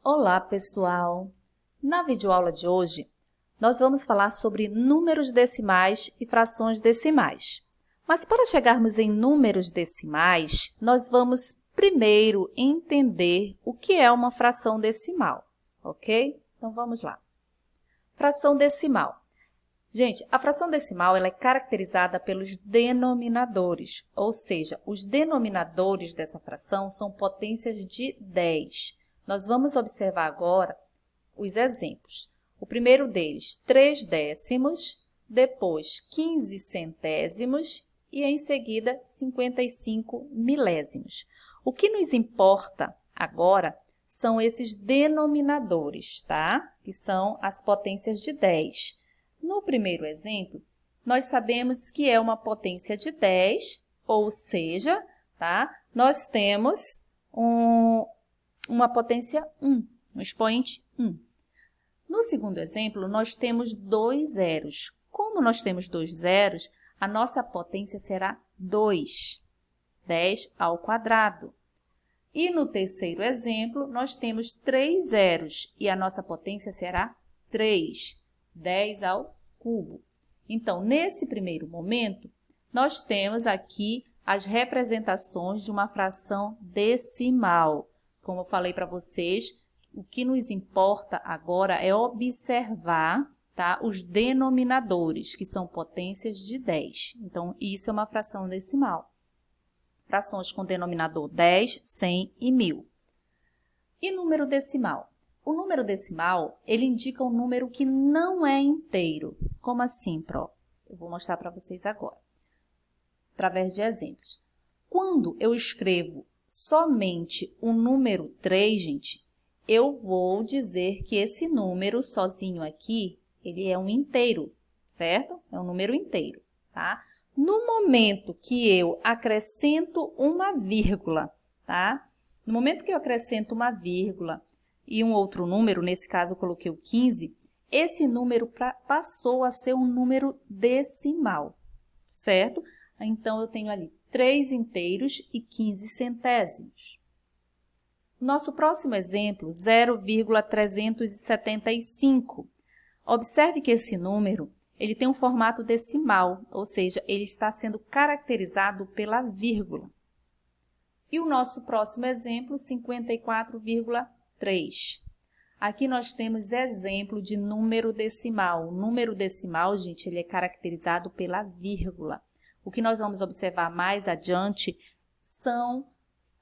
Olá, pessoal! Na videoaula de hoje, nós vamos falar sobre números decimais e frações decimais. Mas para chegarmos em números decimais, nós vamos primeiro entender o que é uma fração decimal, ok? Então, vamos lá. Fração decimal. Gente, a fração decimal ela é caracterizada pelos denominadores, ou seja, os denominadores dessa fração são potências de 10. Nós vamos observar agora os exemplos. O primeiro deles, 3 décimos, depois 15 centésimos e em seguida 55 milésimos. O que nos importa agora são esses denominadores, tá? Que são as potências de 10. No primeiro exemplo, nós sabemos que é uma potência de 10, ou seja, tá? Nós temos uma potência 1, um expoente 1. No segundo exemplo, nós temos 2 zeros. Como nós temos 2 zeros, a nossa potência será 2, 10 ao quadrado. E no terceiro exemplo, nós temos 3 zeros e a nossa potência será 3, 10 ao cubo. Então, nesse primeiro momento, nós temos aqui as representações de uma fração decimal. Como eu falei para vocês, o que nos importa agora é observar, tá, os denominadores, que são potências de 10. Então, isso é uma fração decimal. Frações com denominador 10, 100 e 1000. E número decimal? O número decimal, ele indica um número que não é inteiro. Como assim, Pró? Eu vou mostrar para vocês agora, através de exemplos. Quando eu escrevo somente o número 3, gente, eu vou dizer que esse número sozinho aqui, ele é um inteiro, certo? É um número inteiro, tá? No momento que eu acrescento uma vírgula, tá? No momento que eu acrescento uma vírgula e um outro número, nesse caso eu coloquei o 15, esse número passou a ser um número decimal, certo? Então, eu tenho ali 3 inteiros e 15 centésimos. Nosso próximo exemplo, 0,375. Observe que esse número ele tem um formato decimal, ou seja, ele está sendo caracterizado pela vírgula. E o nosso próximo exemplo, 54,3. Aqui nós temos exemplo de número decimal. O número decimal, gente, ele é caracterizado pela vírgula. O que nós vamos observar mais adiante são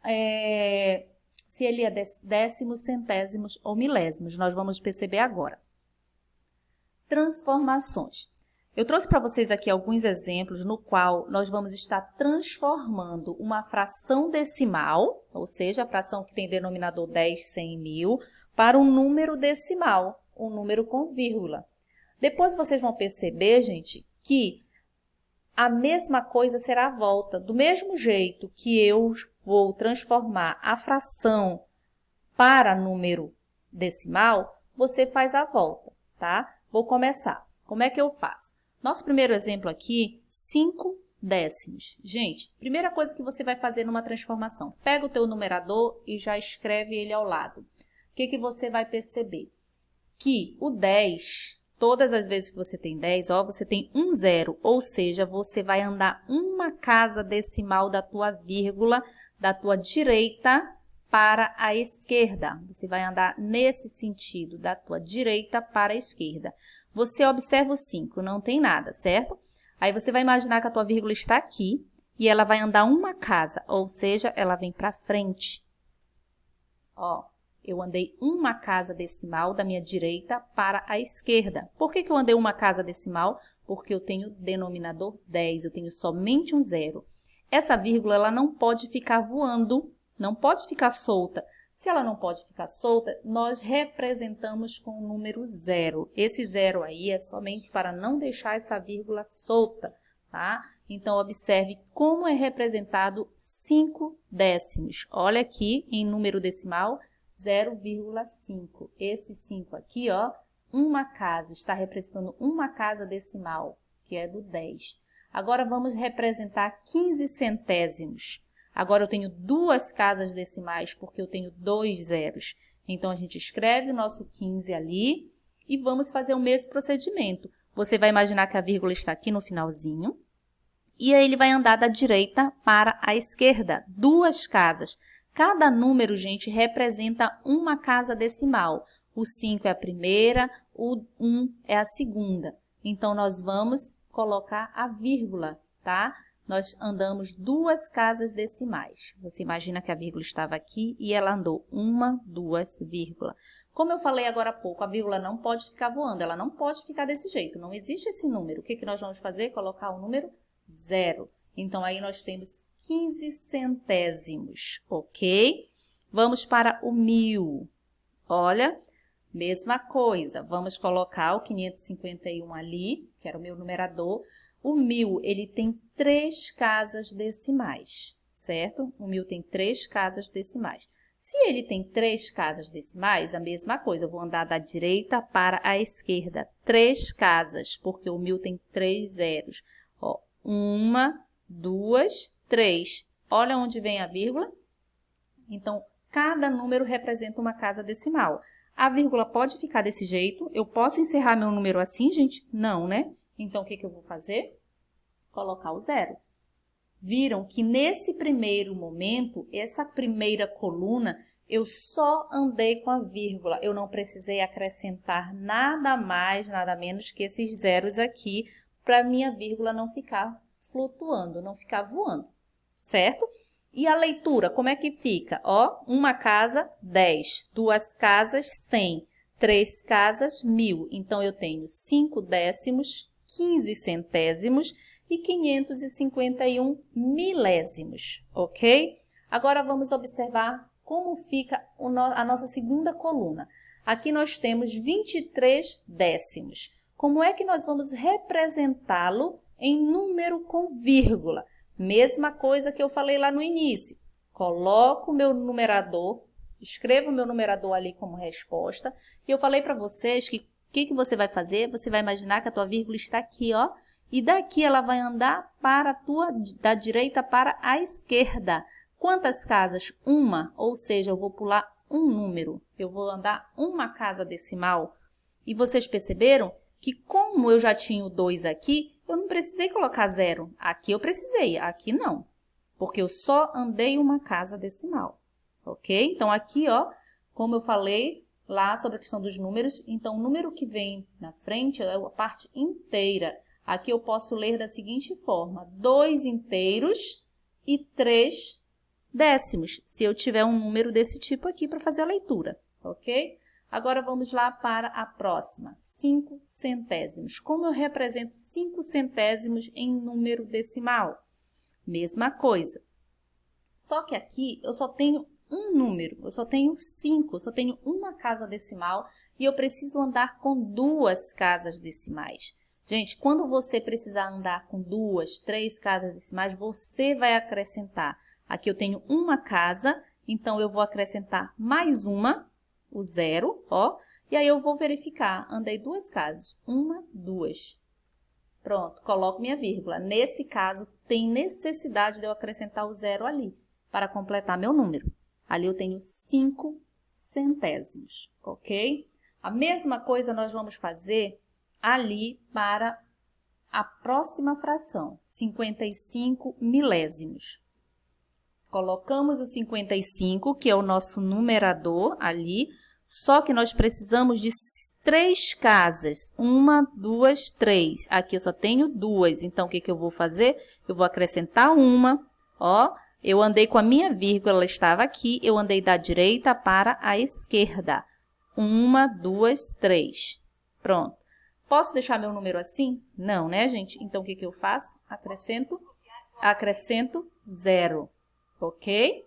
se ele é décimos, centésimos ou milésimos. Nós vamos perceber agora. Transformações. Eu trouxe para vocês aqui alguns exemplos no qual nós vamos estar transformando uma fração decimal, ou seja, a fração que tem denominador 10, 100 e 1000, para um número decimal, um número com vírgula. Depois vocês vão perceber, gente, que a mesma coisa será a volta. Do mesmo jeito que eu vou transformar a fração para número decimal, você faz a volta, tá? Vou começar. Como é que eu faço? Nosso primeiro exemplo aqui, 5 décimos. Gente, primeira coisa que você vai fazer numa transformação, pega o teu numerador e já escreve ele ao lado. O que você vai perceber? Que o 10, todas as vezes que você tem 10, ó, você tem um zero, ou seja, você vai andar uma casa decimal da tua vírgula, da tua direita para a esquerda. Você vai andar nesse sentido, da tua direita para a esquerda. Você observa o 5, não tem nada, certo? Aí você vai imaginar que a tua vírgula está aqui e ela vai andar uma casa, ou seja, ela vem para frente. Ó, eu andei uma casa decimal da minha direita para a esquerda. Por que eu andei uma casa decimal? Porque eu tenho denominador 10, eu tenho somente um zero. Essa vírgula ela não pode ficar voando, não pode ficar solta. Se ela não pode ficar solta, nós representamos com o número 0. Esse 0 aí é somente para não deixar essa vírgula solta, tá? Então, observe como é representado 5 décimos. Olha aqui, em número decimal, 0,5. Esse 5 aqui, ó, uma casa, está representando uma casa decimal, que é do 10. Agora, vamos representar 15 centésimos. Agora, eu tenho duas casas decimais, porque eu tenho 2 zeros. Então, a gente escreve o nosso 15 ali e vamos fazer o mesmo procedimento. Você vai imaginar que a vírgula está aqui no finalzinho. E aí, ele vai andar da direita para a esquerda, 2 casas. Cada número, gente, representa uma casa decimal. O 5 é a primeira, o 1 é a segunda. Então, nós vamos colocar a vírgula, tá? Nós andamos 2 casas decimais. Você imagina que a vírgula estava aqui e ela andou 1, 2, vírgula. Como eu falei agora há pouco, a vírgula não pode ficar voando, ela não pode ficar desse jeito. Não existe esse número. O que nós vamos fazer? Colocar o número 0. Então, aí nós temos 15 centésimos, ok? Vamos para o 1000. Olha, mesma coisa. Vamos colocar o 551 ali, que era o meu numerador. O 1000, ele tem 3 casas decimais, certo? O 1000 tem 3 casas decimais. Se ele tem 3 casas decimais, a mesma coisa. Eu vou andar da direita para a esquerda. 3 casas, porque o 1000 tem 3 zeros. Ó, 1, 2, 3. Olha onde vem a vírgula. Então, cada número representa uma casa decimal. A vírgula pode ficar desse jeito. Eu posso encerrar meu número assim, gente? Não, né? Então, o que eu vou fazer? Colocar o 0. Viram que nesse primeiro momento, essa primeira coluna, eu só andei com a vírgula. Eu não precisei acrescentar nada mais, nada menos que esses zeros aqui, para minha vírgula não ficar flutuando, não ficar voando, certo? E a leitura, como é que fica? Ó, 1 casa, 10, 2 casas, 100, 3 casas, 1000. Então, eu tenho 5 décimos, 15 centésimos e 551 milésimos, ok? Agora, vamos observar como fica a nossa segunda coluna. Aqui nós temos 23 décimos. Como é que nós vamos representá-lo em número com vírgula? Mesma coisa que eu falei lá no início. Coloco o meu numerador, escrevo o meu numerador ali como resposta. E eu falei para vocês que o que você vai fazer? Você vai imaginar que a tua vírgula está aqui, ó. E daqui ela vai andar da direita para a esquerda. Quantas casas? 1, ou seja, eu vou pular um número. Eu vou andar 1 casa decimal. E vocês perceberam que como eu já tinha o 2 aqui, eu não precisei colocar 0. Aqui eu precisei, aqui não. Porque eu só andei 1 casa decimal, ok? Então, aqui, ó, como eu falei lá sobre a questão dos números, então, o número que vem na frente é a parte inteira. Aqui eu posso ler da seguinte forma: 2 inteiros e 3 décimos, se eu tiver um número desse tipo aqui para fazer a leitura, ok? Agora, vamos lá para a próxima, 5 centésimos. Como eu represento 5 centésimos em número decimal? Mesma coisa. Só que aqui eu só tenho um número, eu só tenho 5, eu só tenho 1 casa decimal e eu preciso andar com 2 casas decimais. Gente, quando você precisar andar com 2, 3 casas decimais, você vai acrescentar. Aqui eu tenho 1 casa, então eu vou acrescentar mais 1, o 0, ó, e aí eu vou verificar, andei 2 casas, 1, 2. Pronto, coloco minha vírgula. Nesse caso, tem necessidade de eu acrescentar o 0 ali, para completar meu número. Ali eu tenho 5 centésimos, ok? A mesma coisa nós vamos fazer ali para a próxima fração, 55 milésimos. Colocamos o 55, que é o nosso numerador ali, só que nós precisamos de 3 casas. 1, 2, 3. Aqui eu só tenho 2, então o que eu vou fazer? Eu vou acrescentar 1, ó. Eu andei com a minha vírgula, ela estava aqui, eu andei da direita para a esquerda. 1, 2, 3. Pronto. Posso deixar meu número assim? Não, né, gente? Então, o que eu faço? Acrescento 0. Ok?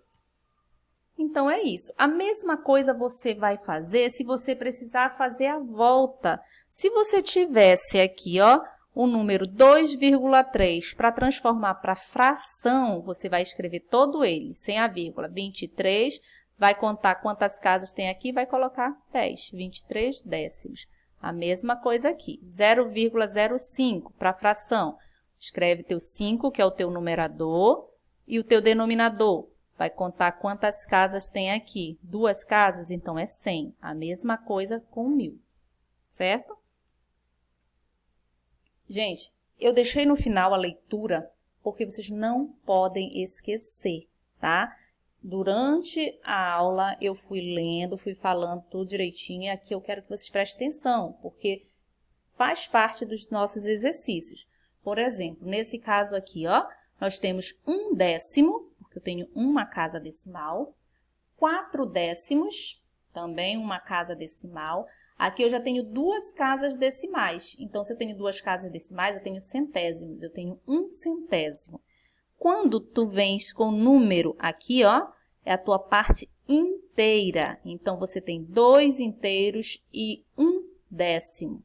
Então, é isso. A mesma coisa você vai fazer se você precisar fazer a volta. Se você tivesse aqui, ó, o número 2,3 para transformar para fração, você vai escrever todo ele, sem a vírgula. 23, vai contar quantas casas tem aqui, vai colocar 10, 23 décimos. A mesma coisa aqui, 0,05 para fração. Escreve teu 5, que é o teu numerador, e o teu denominador vai contar quantas casas tem aqui. 2 casas, então é 100. A mesma coisa com 1000, certo? Gente, eu deixei no final a leitura porque vocês não podem esquecer, tá? Durante a aula eu fui lendo, fui falando tudo direitinho, e aqui eu quero que vocês prestem atenção, porque faz parte dos nossos exercícios. Por exemplo, nesse caso aqui, ó, nós temos 1/10, porque eu tenho uma casa decimal, 4/10, também uma casa decimal. Aqui eu já tenho 2 casas decimais. Então, se eu tenho 2 casas decimais, eu tenho centésimos, eu tenho 1 centésimo. Quando tu vens com número aqui, ó, é a tua parte inteira. Então, você tem 2 inteiros e 1/10.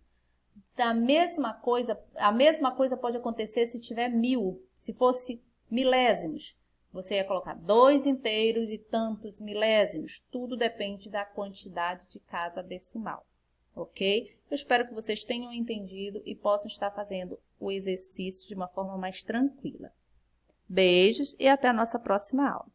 A mesma coisa pode acontecer se tiver 1000, se fosse milésimos. Você ia colocar 2 inteiros e tantos milésimos. Tudo depende da quantidade de casa decimal, ok? Eu espero que vocês tenham entendido e possam estar fazendo o exercício de uma forma mais tranquila. Beijos e até a nossa próxima aula.